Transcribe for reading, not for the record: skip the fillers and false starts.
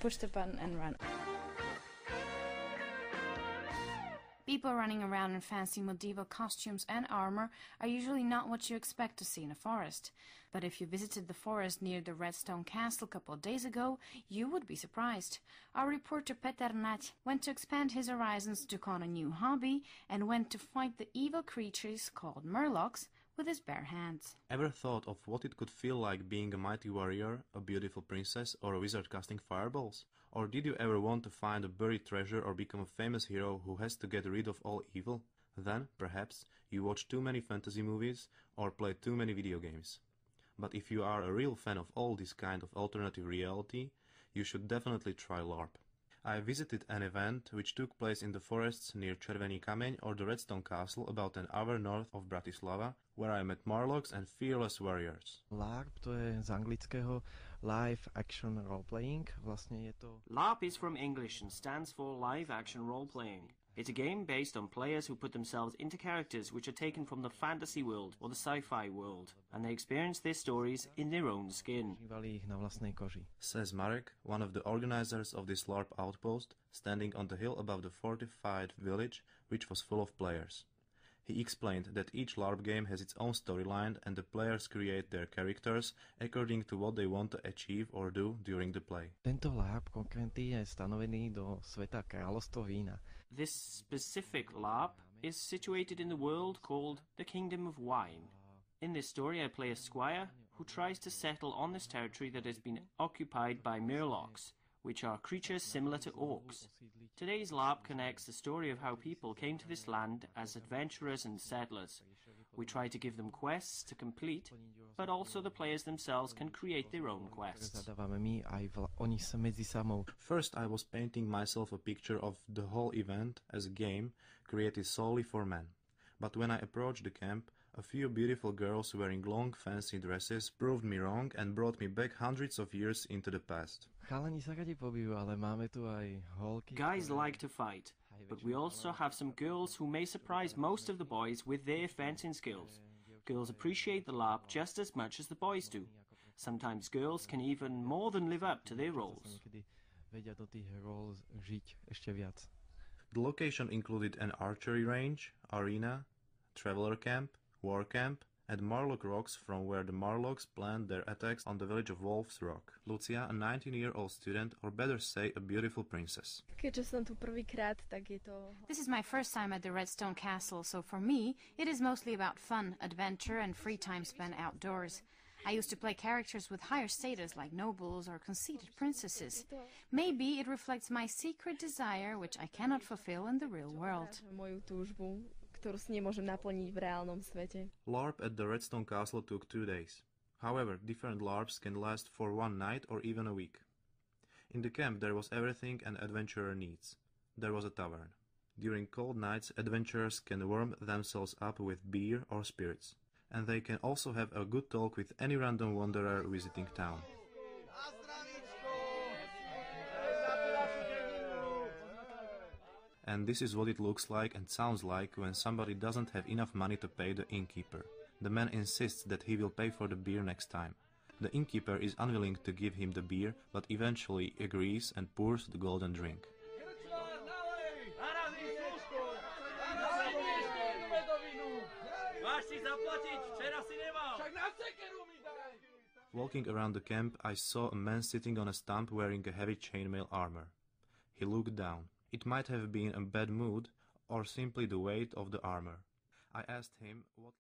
Push the button and run. People running around in fancy medieval costumes and armor are usually not what you expect to see in a forest. But if you visited the forest near the Redstone Castle a couple of days ago, you would be surprised. Our reporter Peter Nať went to expand his horizons, took on a new hobby, and went to fight the evil creatures called murlocs with his bare hands. Ever thought of what it could feel like being a mighty warrior, a beautiful princess, or a wizard casting fireballs? Or did you ever want to find a buried treasure or become a famous hero who has to get rid of all evil? Then, perhaps, you watch too many fantasy movies or play too many video games. But if you are a real fan of all this kind of alternative reality, you should definitely try LARP. I visited an event which took place in the forests near Červený kameň or the Redstone Castle about an hour north of Bratislava, where I met Murlocs and fearless warriors. LARP to je z anglického Live Action Role Playing. Vlastne je to... LARP is from English and stands for Live Action Role Playing. It's a game based on players who put themselves into characters which are taken from the fantasy world or the sci-fi world, and they experience their stories in their own skin. Says Marek, one of the organizers of this LARP outpost, standing on the hill above the fortified village, which was full of players. He explained that each LARP game has its own storyline and the players create their characters according to what they want to achieve or do during the play. Tento LARP konkrétny je stanovený do sveta kráľovstva vína. This specific LARP is situated in the world called the Kingdom of Wine. In this story I play a squire who tries to settle on this territory that has been occupied by murlocs, which are creatures similar to orcs. Today's LARP connects the story of how people came to this land as adventurers and settlers. We try to give them quests to complete, but also the players themselves can create their own quests. First I was painting myself a picture of the whole event as a game created solely for men. But when I approached the camp, a few beautiful girls wearing long fancy dresses proved me wrong and brought me back hundreds of years into the past. Guys like to fight, but we also have some girls who may surprise most of the boys with their fencing skills. Girls appreciate the LARP just as much as the boys do. Sometimes girls can even more than live up to their roles. The location included an archery range, arena, traveler camp, war camp, and Murloc Rocks, from where the Murlocs planned their attacks on the village of Wolf's Rock. Lucia, a 19-year-old student, or better say a beautiful princess. This is my first time at the Redstone Castle, so for me it is mostly about fun, adventure and free time spent outdoors. I used to play characters with higher status like nobles or conceited princesses. Maybe it reflects my secret desire which I cannot fulfill in the real world. LARP at the Redstone Castle took 2 days. However, different LARPs can last for one night or even a week. In the camp there was everything an adventurer needs. There was a tavern. During cold nights adventurers can warm themselves up with beer or spirits. And they can also have a good talk with any random wanderer visiting town. And this is what it looks like and sounds like when somebody doesn't have enough money to pay the innkeeper. The man insists that he will pay for the beer next time. The innkeeper is unwilling to give him the beer, but eventually agrees and pours the golden drink. Walking around the camp, I saw a man sitting on a stump wearing a heavy chainmail armor. He looked down. It might have been a bad mood, or simply the weight of the armor. I asked him what